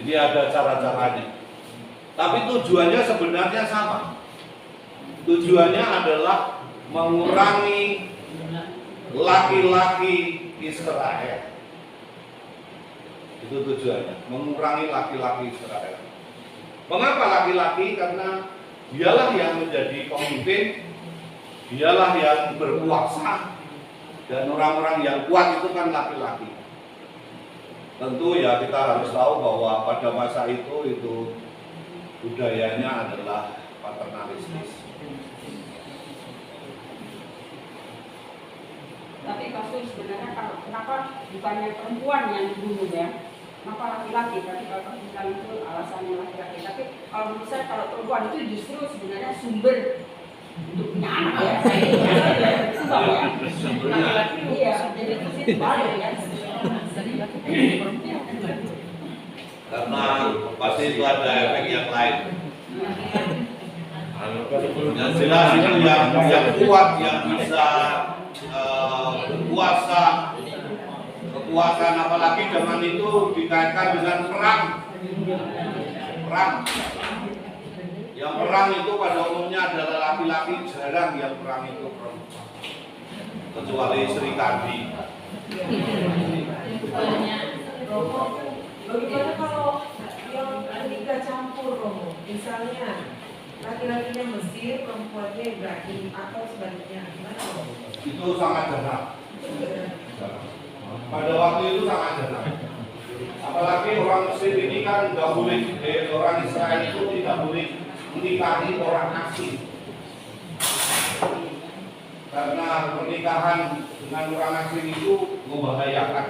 Jadi ada cara-caranya. Tapi tujuannya sebenarnya sama. Tujuannya adalah mengurangi laki-laki Israel. Itu tujuannya, mengurangi laki-laki Israel. Mengapa laki-laki? Karena dialah yang menjadi pemimpin, dialah yang berkuasa, dan orang-orang yang kuat itu kan laki-laki. Tentu ya kita harus tahu bahwa pada masa itu budayanya adalah paternalistis. Tapi kasus sebenarnya kenapa bukannya perempuan yang dibunuh ya? Kenapa laki-laki? Tapi kalau bilang itu alasannya laki-laki. Tapi kalau menurut saya kalau perempuan itu justru sebenarnya sumber untuk punya anak ya. Laki-laki iya, jadi itu sih balik ya. Karena pasti itu ada efek yang lain. Yang jelas itu yang kuat, yang bisa berkuasa, kekuasaan apalagi zaman itu dikaitkan dengan perang. Yang perang itu pada umumnya adalah laki-laki, jarang yang perang itu perempuan, kecuali Sri Kandi. Bagaimana kalau yang nikah campur, Romo? Misalnya laki-lakinya Mesir, perempuannya Ibrahim, atau sebaliknya, gimana, Romo? Itu sangat jarang. Pada waktu itu sangat jarang. Apalagi orang Mesir ini kan nggak boleh, orang Israel itu tidak boleh menikahi orang asing. Karena pernikahan dengan orang asing itu membahayakan.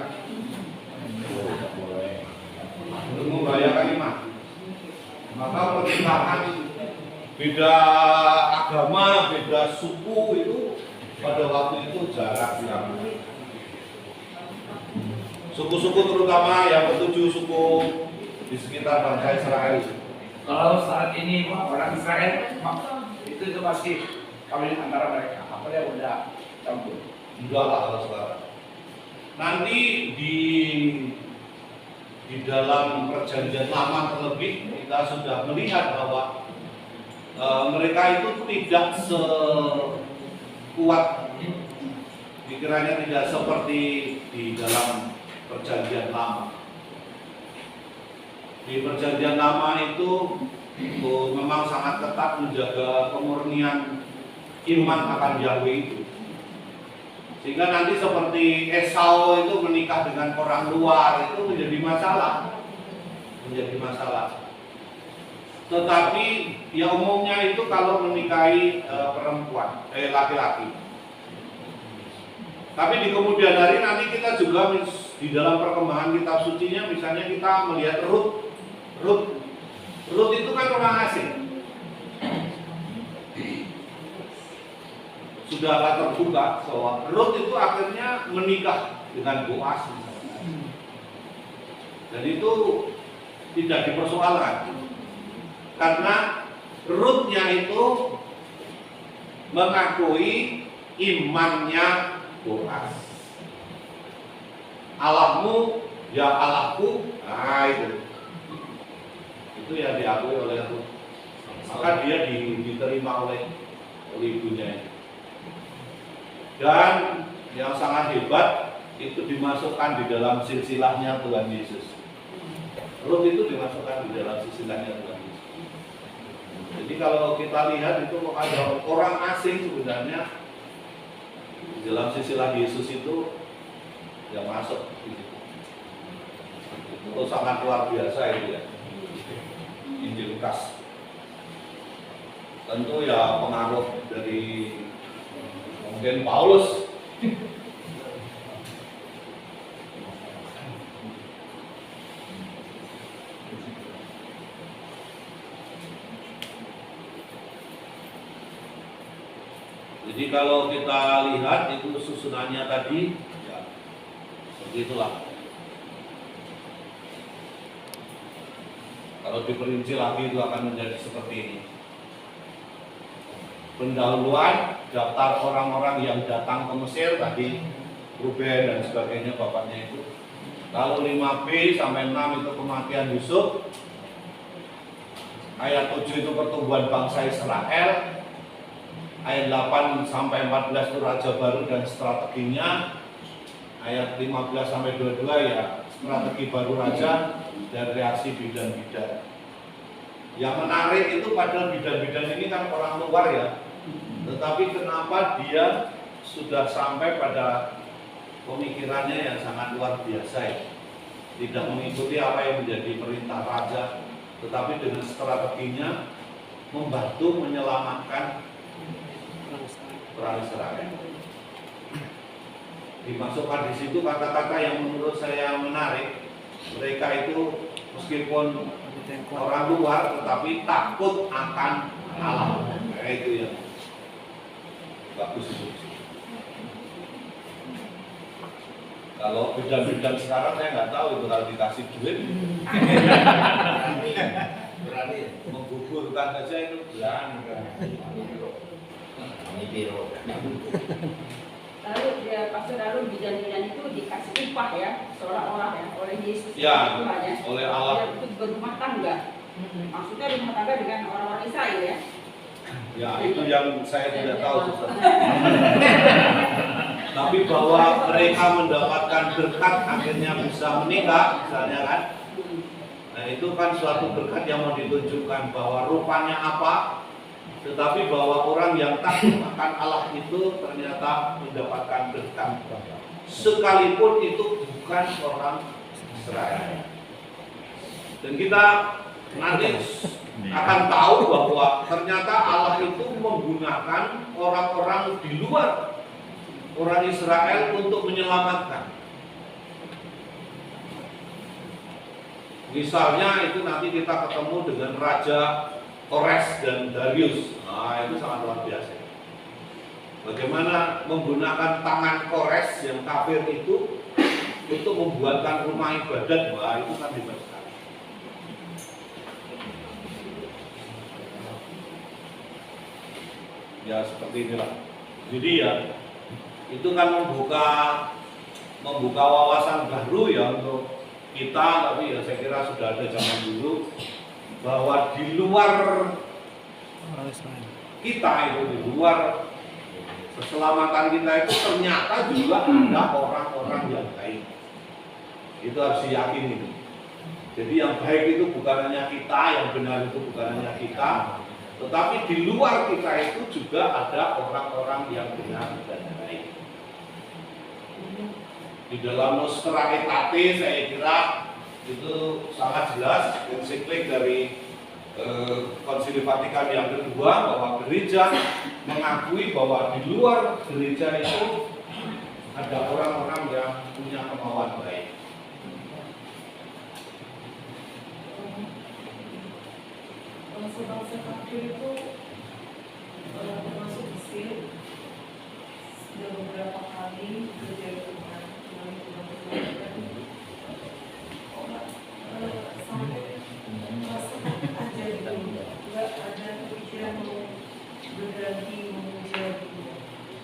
Membahayakan iman. Maka pernikahan beda agama, beda suku itu pada waktu itu jarang dilakukan. Suku-suku terutama yang ketujuh suku di sekitar bangsa Israel. Kalau saat ini orang Israel itu masih kawin antara mereka, apa yang udah campur? Enggak lah kalau sekarang. Nanti di dalam perjanjian lama terlebih kita sudah melihat bahwa mereka itu tidak sekuat, pikirannya tidak seperti di dalam perjanjian lama. Di perjanjian lama itu memang sangat ketat menjaga kemurnian iman akan Yahweh itu. Sehingga nanti seperti Esau itu menikah dengan orang luar itu menjadi masalah. Tetapi ya umumnya itu kalau menikahi perempuan, laki-laki. Tapi di kemudian hari nanti kita juga di dalam perkembangan kitab sucinya misalnya kita melihat Rut itu kan orang asing. Sudah terbuka bahwa Rut itu akhirnya menikah dengan Boaz. Dan itu tidak dipersoalkan. Karena Rutnya itu mengakui imannya Boaz. Allahmu ya Allahku. Nah itu yang diakui oleh Rut. Maka dia diterima oleh ibunya. Dan yang sangat hebat itu dimasukkan di dalam silsilahnya Tuhan Yesus. Rut itu dimasukkan di dalam silsilahnya Tuhan Yesus. Jadi kalau kita lihat itu ada orang asing sebenarnya di dalam silsilah Yesus itu yang masuk. Itu sangat luar biasa itu ya. Injil Lukas. Tentu ya pengaruh dari mungkin Paulus. Jadi kalau kita lihat itu susunannya tadi, ya seperti itulah. Kalau diperinci lagi itu akan menjadi seperti ini. Pendahuluan daftar orang-orang yang datang ke Mesir tadi, Ruben dan sebagainya bapaknya itu. Lalu 5b sampai 6 itu kematian Yusuf. Ayat 7 itu pertumbuhan bangsa Israel. Ayat 8 sampai 14 itu raja baru dan strateginya. Ayat 15 sampai 22 ya strategi baru raja dan reaksi bidan-bidan. Yang menarik itu padahal bidan-bidan ini kan orang luar ya. Tetapi kenapa dia sudah sampai pada pemikirannya yang sangat luar biasa ya. Tidak mengikuti apa yang menjadi perintah raja, tetapi dengan strateginya membantu menyelamatkan perang Israel. Dimasukkan di situ kata-kata yang menurut saya menarik. Mereka itu meskipun orang luar tetapi takut akan Allah. Nah, itu ya bagus itu. Kalau bidan-bidan sekarang saya nggak tahu itu kalau dikasih duit berani menggugurkan saja itu berani. Ini biro. Lalu ya pastor, lalu bidan-bidan itu dikasih upah ya, seolah-olah ya oleh Yesus Ya, Tuhan ya, oleh Allah. untuk berumah tangga. Maksudnya rumah tangga dengan orang-orang Israel ya. Ya itu yang saya tidak tahu Suster. Tapi bahwa mereka mendapatkan berkat akhirnya bisa menikah misalnya kan. Nah itu kan suatu berkat yang mau ditunjukkan bahwa rupanya apa. Tetapi bahwa orang yang takut akan Allah itu ternyata mendapatkan berkat. Sekalipun itu bukan orang Israel. Dan kita nanti akan tahu bahwa ternyata Allah itu menggunakan orang-orang di luar orang Israel untuk menyelamatkan. Misalnya itu nanti kita ketemu dengan Raja Kores dan Darius. Nah, itu sangat luar biasa. Bagaimana menggunakan tangan Kores yang kafir itu untuk membuatkan rumah ibadat. Wah, itu kan hebat sekali. Ya seperti inilah. Jadi ya itu kan membuka wawasan baru ya untuk kita, tapi ya saya kira sudah ada zaman dulu bahwa di luar kita itu, di luar keselamatan kita itu ternyata juga ada orang-orang yang baik. Itu harus diyakini. Jadi yang baik itu bukan hanya kita, yang benar itu bukan hanya kita, tetapi di luar kita itu juga ada orang-orang yang benar dan baik. Di dalam Nostra Aetate saya kira itu sangat jelas ensiklik dari Konsili Vatikan yang kedua bahwa gereja mengakui bahwa di luar gereja itu ada orang-orang yang punya kemauan baik. Bangsa-bangsa kafir itu termasuk Mesir sudah beberapa kali terjadi Tuhan